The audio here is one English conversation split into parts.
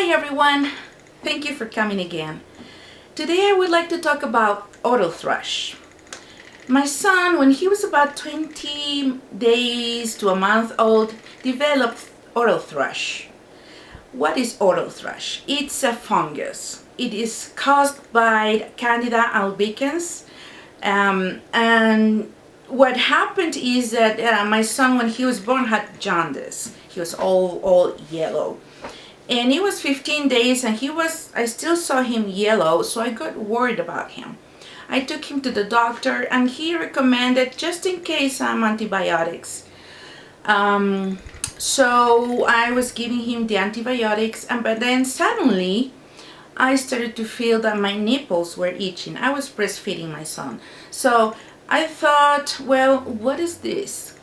Hi everyone, thank you for coming again. Today I would like to talk about oral thrush. My son, when he was about 20 days to a month old, developed oral thrush. What is oral thrush? It's a fungus. It is caused by Candida albicans, and what happened is that my son, when he was born, had jaundice. He was all yellow. And it was 15 days and I still saw him yellow, so I got worried about him. I took him to the doctor and he recommended, just in case, some antibiotics. So I was giving him the antibiotics, but then suddenly I started to feel that my nipples were itching. I was breastfeeding my son. So I thought, well, what is this?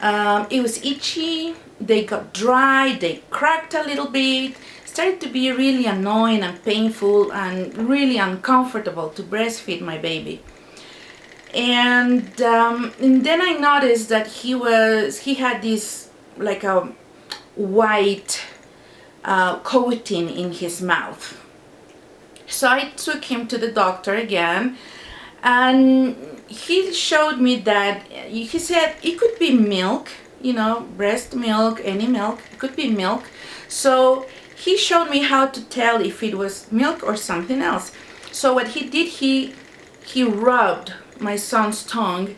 It was itchy, they got dry, they cracked a little bit, started to be really annoying and painful and really uncomfortable to breastfeed my baby. And then I noticed that he had this like a white coating in his mouth. So I took him to the doctor again, and he showed me that, he said it could be milk, breast milk, any milk, it could be milk. So he showed me how to tell if it was milk or something else. So what he did, he rubbed my son's tongue,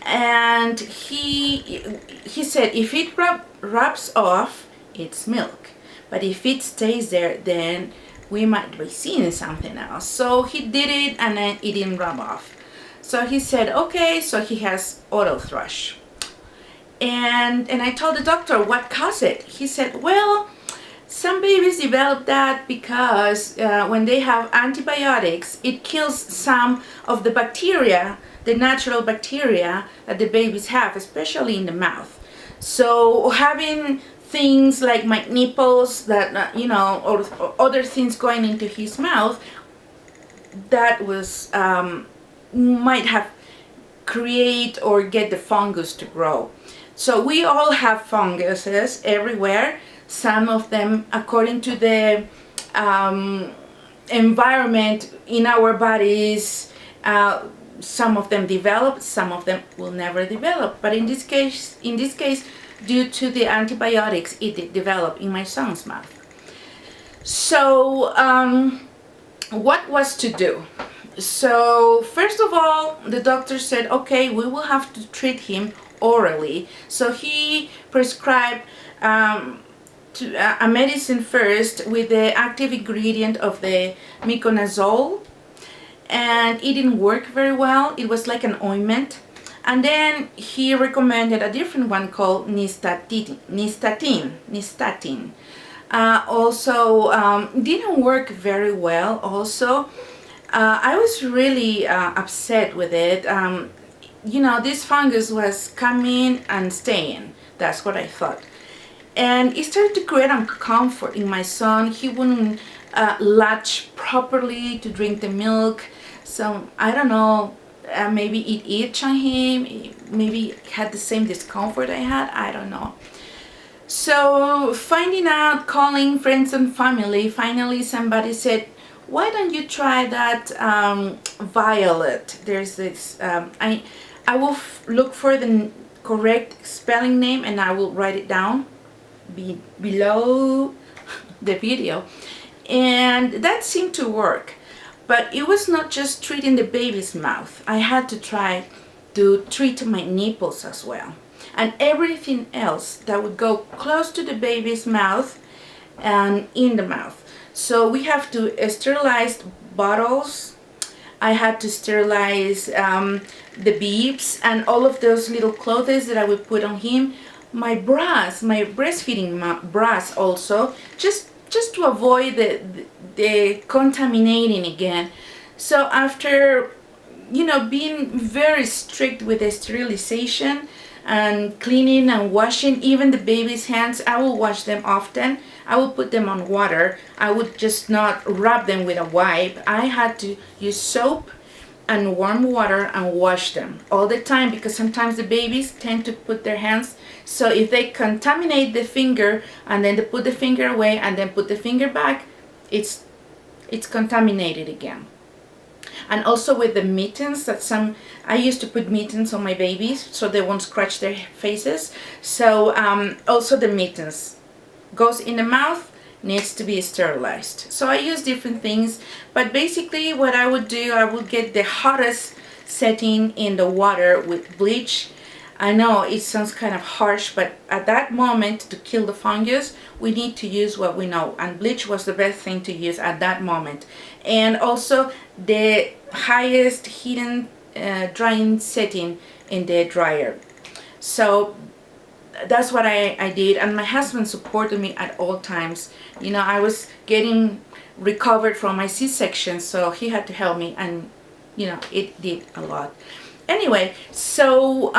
and he said if it rubs off, it's milk, but if it stays there, then we might be seeing something else. So he did it, and then it didn't rub off. So he said, okay, so he has oral thrush. And I told the doctor what caused it. He said, well, some babies develop that because when they have antibiotics, it kills some of the bacteria, the natural bacteria that the babies have, especially in the mouth. So having things like my nipples that, or other things going into his mouth, that was might have create or get the fungus to grow. So we all have funguses everywhere. Some of them, according to the environment in our bodies, some of them develop, some of them will never develop. But in this case, due to the antibiotics, it did develop in my son's mouth. So what was to do? So first of all, the doctor said, okay, we will have to treat him orally. So he prescribed a medicine first with the active ingredient of the miconazole, and it didn't work very well. It was like an ointment. And then he recommended a different one called nystatin. Also didn't work very well also. I was really upset with it. This fungus was coming and staying. That's what I thought. And it started to create discomfort in my son. He wouldn't latch properly to drink the milk. So I don't know, maybe it itched on him. Maybe he had the same discomfort I had. I don't know. So finding out, calling friends and family, finally somebody said, why don't you try that violet? There's this, I will look for the correct spelling name and I will write it down below the video. And that seemed to work. But it was not just treating the baby's mouth. I had to try to treat my nipples as well. And everything else that would go close to the baby's mouth and in the mouth. So we have to sterilize bottles. I had to sterilize the bibs and all of those little clothes that I would put on him. My bras, my breastfeeding bras also, just to avoid the contaminating again. So after, being very strict with the sterilization and cleaning and washing, even the baby's hands, I will wash them often. I will put them on water. I would just not rub them with a wipe. I had to use soap and warm water and wash them all the time, because sometimes the babies tend to put their hands So if they contaminate the finger and then they put the finger away and then put the finger back, it's contaminated again. And also with the mittens, I used to put mittens on my babies so they won't scratch their faces. So also the mittens goes in the mouth, needs to be sterilized. So I use different things, but basically what I would do, I would get the hottest setting in the water with bleach. I know it sounds kind of harsh, but at that moment, to kill the fungus, we need to use what we know, and bleach was the best thing to use at that moment. And also the highest heating drying setting in the dryer. So that's what I did, and my husband supported me at all times. You know, I was getting recovered from my C-section, so he had to help me, and you know, it did a lot. Anyway, so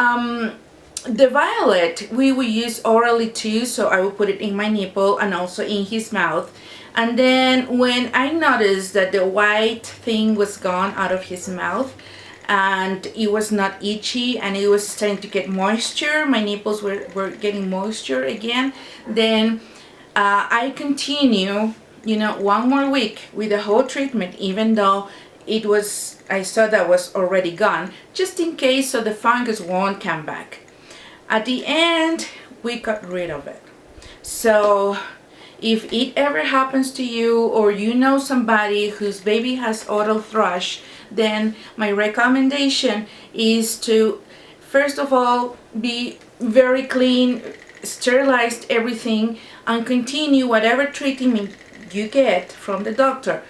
the violet we will use orally too, so I will put it in my nipple and also in his mouth. And then when I noticed that the white thing was gone out of his mouth and it was not itchy and it was starting to get moisture, my nipples were getting moisture again, then I continue, you know, 1 more week with the whole treatment, even though I saw that was already gone, just in case, so the fungus won't come back. At the end, we got rid of it. So if it ever happens to you, or you know somebody whose baby has oral thrush, then my recommendation is to, first of all, be very clean, sterilize everything, and continue whatever treatment you get from the doctor.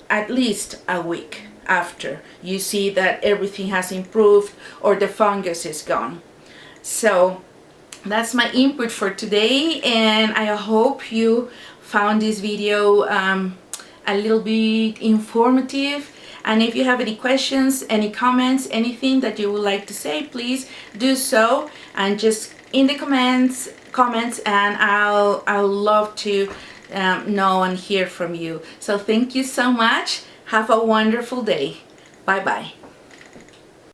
At least a week after you see that everything has improved or the fungus is gone. So that's my input for today, and I hope you found this video a little bit informative. And if you have any questions, any comments, anything that you would like to say, please do so, and just in the comments, and I'll love to know and hear from you. So thank you so much. Have a wonderful day. Bye bye.